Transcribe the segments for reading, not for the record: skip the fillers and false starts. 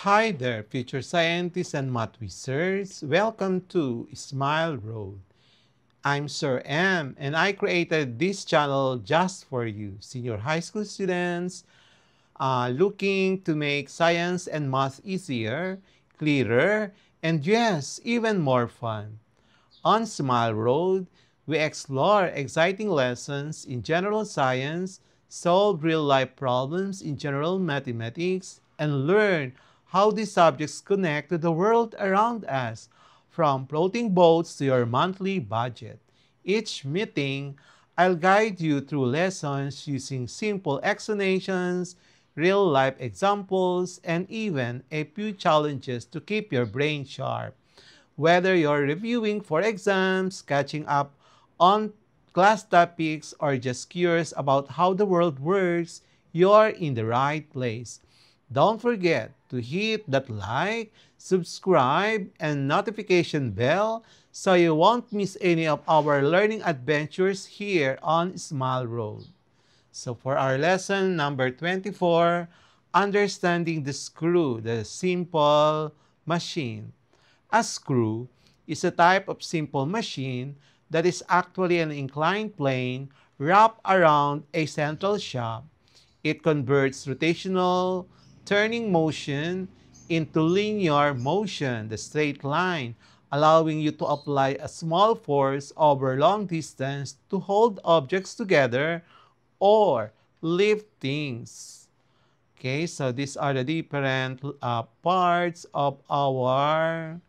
Hi there, future scientists and math wizards. Welcome to Smile Road. I'm Sir M, and I created this channel just for you, senior high school students looking to make science and math easier, clearer, and yes, even more fun. On Smile Road, we explore exciting lessons in general science, solve real-life problems in general mathematics, and learn how these subjects connect to the world around us, from floating boats to your monthly budget. Each meeting, I'll guide you through lessons using simple explanations, real-life examples, and even a few challenges to keep your brain sharp. Whether you're reviewing for exams, catching up on class topics, or just curious about how the world works, you're in the right place. Don't forget to hit that like, subscribe, and notification bell so you won't miss any of our learning adventures here on Smile Road. So for our lesson number 24, understanding the screw, the simple machine. A screw is a type of simple machine that is actually an inclined plane wrapped around a central shaft. It converts rotational turning motion into linear motion, the straight line, allowing you to apply a small force over long distance to hold objects together or lift things. Okay, so these are the different parts of our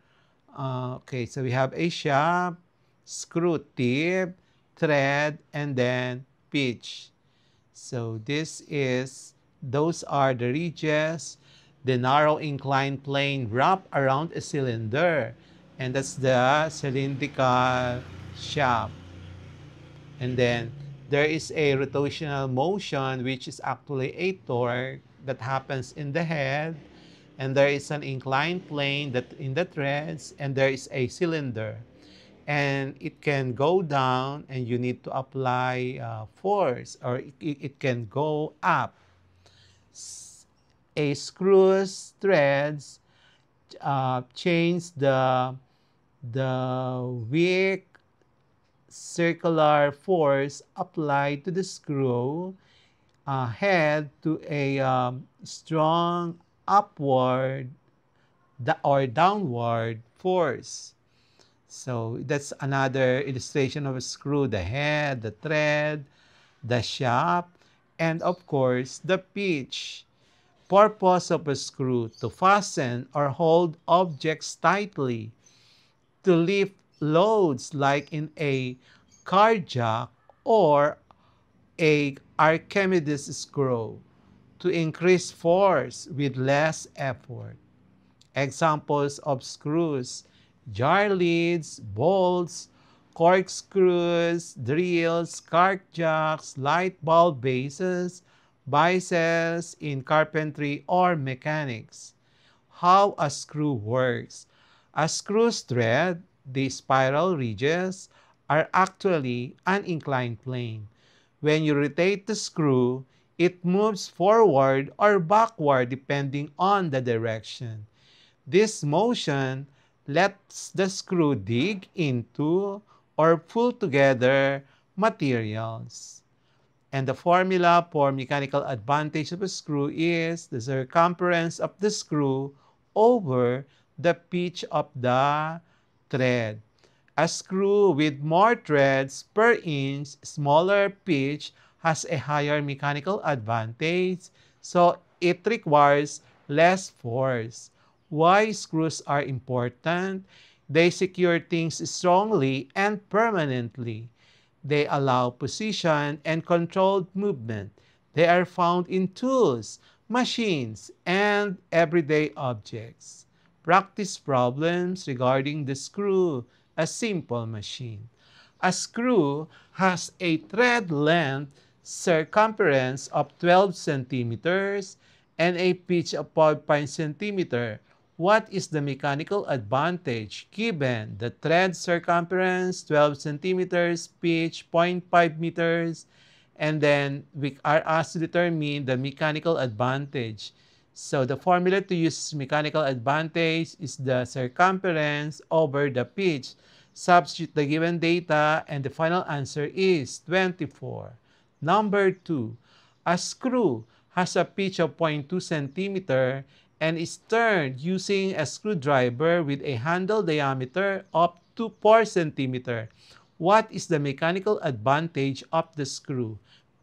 okay, so we have a shaft, screw tip, thread, and then pitch. So those are the ridges, the narrow inclined plane wrapped around a cylinder. And that's the cylindrical shaft. And then there is a rotational motion, which is actually a torque that happens in the head. And there is an inclined plane that in the threads, and there is a cylinder. And it can go down, and you need to apply force, or it can go up. A screws threads change the weak circular force applied to the screw head to a strong upward or downward force. So that's another illustration of a screw, the head, the thread, the shaft, and of course, the pitch. Purpose of a screw: to fasten or hold objects tightly, to lift loads like in a car jack or a Archimedes screw, to increase force with less effort. Examples of screws: jar lids, bolts, corkscrews, drills, cork jacks, light bulb bases, bises in carpentry or mechanics. How a screw works. A screw's thread, the spiral ridges, are actually an inclined plane. When you rotate the screw, it moves forward or backward depending on the direction. This motion lets the screw dig into or pull together materials. And the formula for mechanical advantage of a screw is the circumference of the screw over the pitch of the thread. A screw with more threads per inch, smaller pitch, has a higher mechanical advantage, so it requires less force. Why screws are important? They secure things strongly and permanently. They allow position and controlled movement. They are found in tools, machines, and everyday objects. Practice problems regarding the screw, a simple machine. A screw has a thread length circumference of 12 centimeters and a pitch of 5 centimeter. What is the mechanical advantage given the thread circumference 12 centimeters, pitch zero point 0.5 meters, and then we are asked to determine the mechanical advantage. So the formula to use mechanical advantage is the circumference over the pitch. Substitute the given data and the final answer is 24. Number 2. A screw has a pitch of 0.2 centimeter and is turned using a screwdriver with a handle diameter up to 4 centimeter. What is the mechanical advantage of the screw?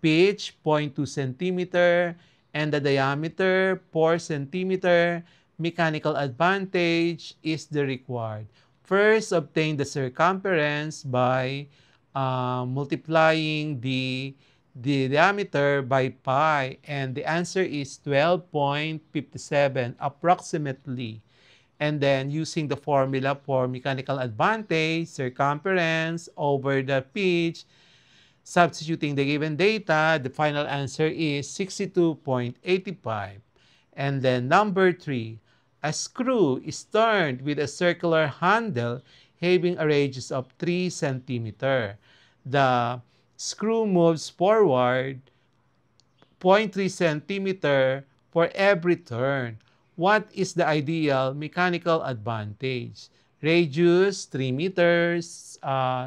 Pitch 0.2 centimeter and the diameter 4 centimeter. Mechanical advantage is the required. First, obtain the circumference by multiplying the diameter by pi, and the answer is 12.57 approximately. And then using the formula for mechanical advantage, circumference over the pitch, substituting the given data, the final answer is 62.85. And then number 3, a screw is turned with a circular handle having a radius of 3 centimeter. The screw moves forward 0.3 centimeter for every turn. What is the ideal mechanical advantage? Radius 3 meters,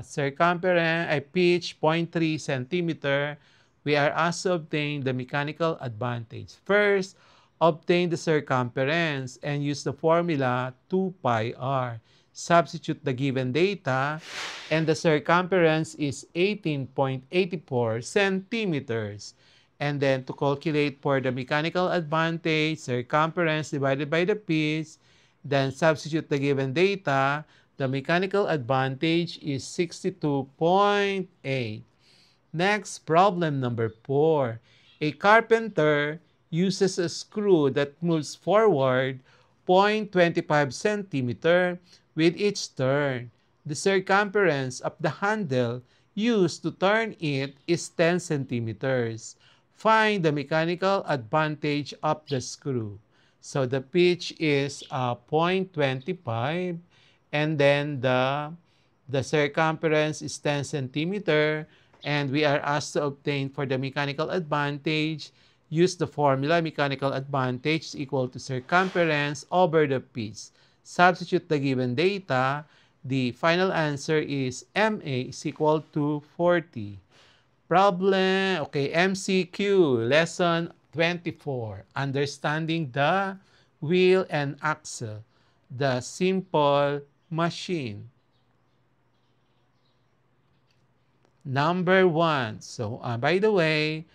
circumference, pitch 0.3 centimeter. We are asked to obtain the mechanical advantage. First, obtain the circumference and use the formula 2 pi r. Substitute the given data and the circumference is 18.84 centimeters. And then to calculate for the mechanical advantage, circumference divided by the pitch, then substitute the given data, the mechanical advantage is 62.8. Next, problem number 4. A carpenter uses a screw that moves forward 0.25 centimeter with each turn. The circumference of the handle used to turn it is 10 centimeters. Find the mechanical advantage of the screw. So the pitch is 0.25 and then the circumference is 10 centimeter, and we are asked to obtain for the mechanical advantage, use the formula mechanical advantage is equal to circumference over the pitch. Substitute the given data, the final answer is MA is equal to 40. Problem, okay, MCQ, lesson 24, understanding the wheel and axle, the simple machine. Number 1, so by the way,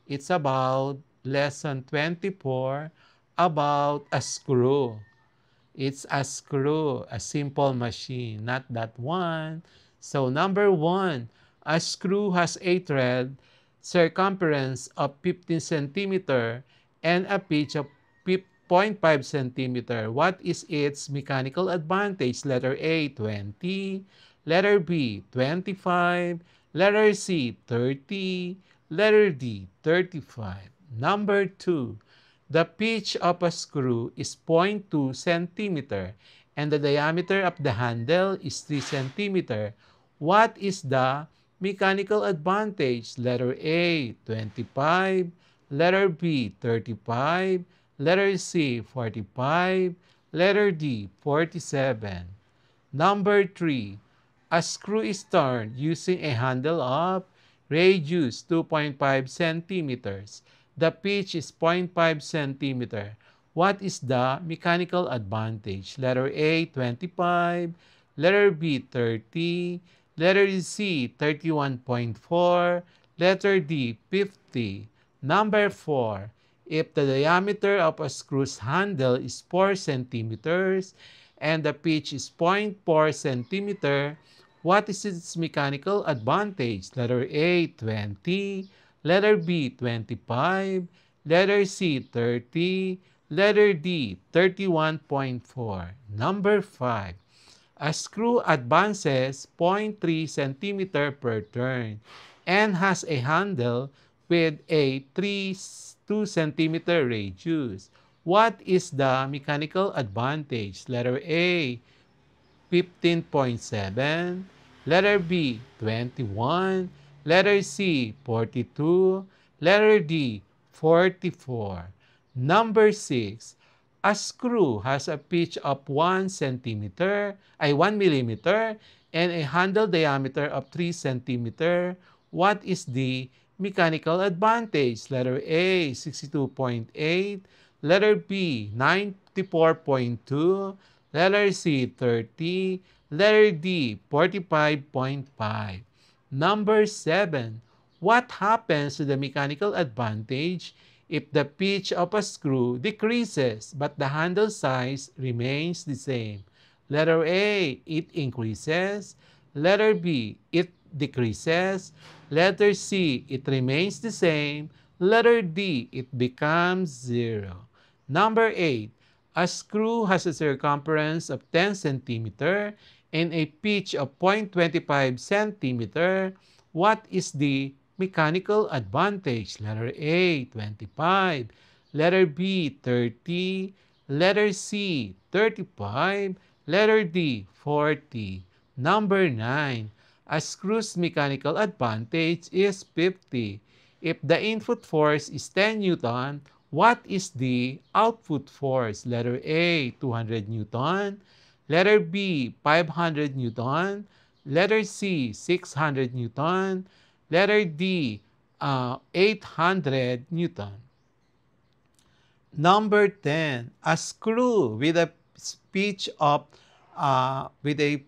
it's about lesson 24 about a screw. It's a screw, a simple machine, not that one. So number 1, a screw has a thread circumference of 15 centimeter and a pitch of 0.5 centimeter. What is its mechanical advantage? Letter A, 20. Letter B, 25. Letter C, 30. Letter D, 35. Number 2. The pitch of a screw is 0.2 centimeter and the diameter of the handle is 3 centimeter. What is the mechanical advantage? Letter A, 25. Letter B, 35. Letter C, 45. Letter D, 47. Number 3. A screw is turned using a handle of radius 2.5 centimeters. The pitch is 0.5 centimeter. What is the mechanical advantage? Letter A, 25. Letter B, 30. Letter C, 31.4. Letter D, 50. Number 4. If the diameter of a screw's handle is 4 centimeters and the pitch is 0.4 centimeter, what is its mechanical advantage? Letter A, 20. Letter B, 25. Letter C, 30. Letter D, 31.4. Number 5. A screw advances 0.3 centimeter per turn and has a handle with a 2 centimeter radius. What is the mechanical advantage? Letter A, 15.7. Letter B, 21. Letter C, 42. Letter D, 44. Number 6. A screw has a pitch of 1 millimeter, and a handle diameter of 3 centimeter. What is the mechanical advantage? Letter A, 62.8. Letter B, 94.2. Letter C, 30. Letter D, 45.5. Number 7. What happens to the mechanical advantage if the pitch of a screw decreases but the handle size remains the same? Letter A, it increases. Letter B, it decreases. Letter C, it remains the same. Letter D, it becomes 0. Number 8, a screw has a circumference of 10 centimeter and a pitch of 0.25 centimeter. What is the mechanical advantage? Letter A, 25. Letter B, 30. Letter C, 35. Letter D, 40. Number 9. A screw's mechanical advantage is 50. If the input force is 10 Newton, what is the output force? Letter A, 200 Newton. Letter B, 500 Newton. Letter C, 600 Newton. Letter D, 800 Newton. Number 10, a screw with a pitch of zero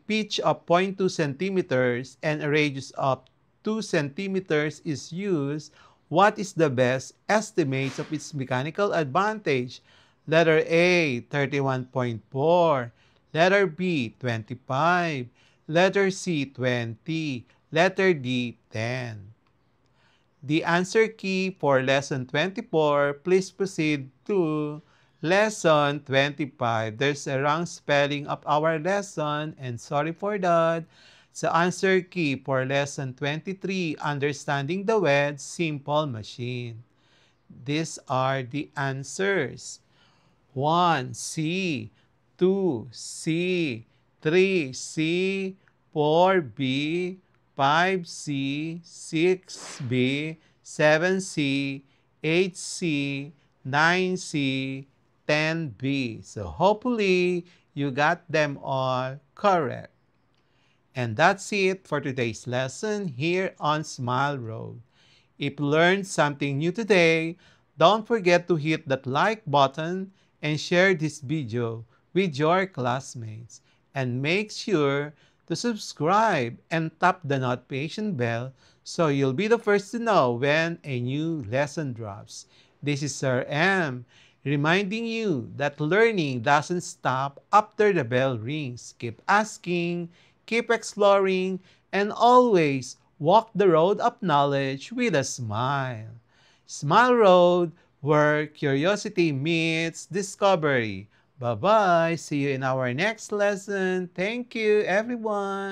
point 0.2 centimeters and a radius of 2 centimeters is used. What is the best estimate of its mechanical advantage? Letter A, 31.4. Letter B, 25. Letter C, 20. Letter D, 10. The answer key for lesson 24, please proceed to lesson 25. There's a wrong spelling of our lesson, and sorry for that. The answer key for lesson 23, understanding the word simple machine. These are the answers. 1, C. 2, C. 3, C. 4B. 5C, 6B, 7C, 8C, 9C, 10B. So hopefully you got them all correct. And that's it for today's lesson here on Smile Road. If you learned something new today, don't forget to hit that like button and share this video with your classmates. And make sure to subscribe and tap the notification bell so you'll be the first to know when a new lesson drops. This is Sir M, reminding you that learning doesn't stop after the bell rings. Keep asking, keep exploring, and always walk the road of knowledge with a smile. Smile Road, where curiosity meets discovery. Bye-bye. See you in our next lesson. Thank you, everyone.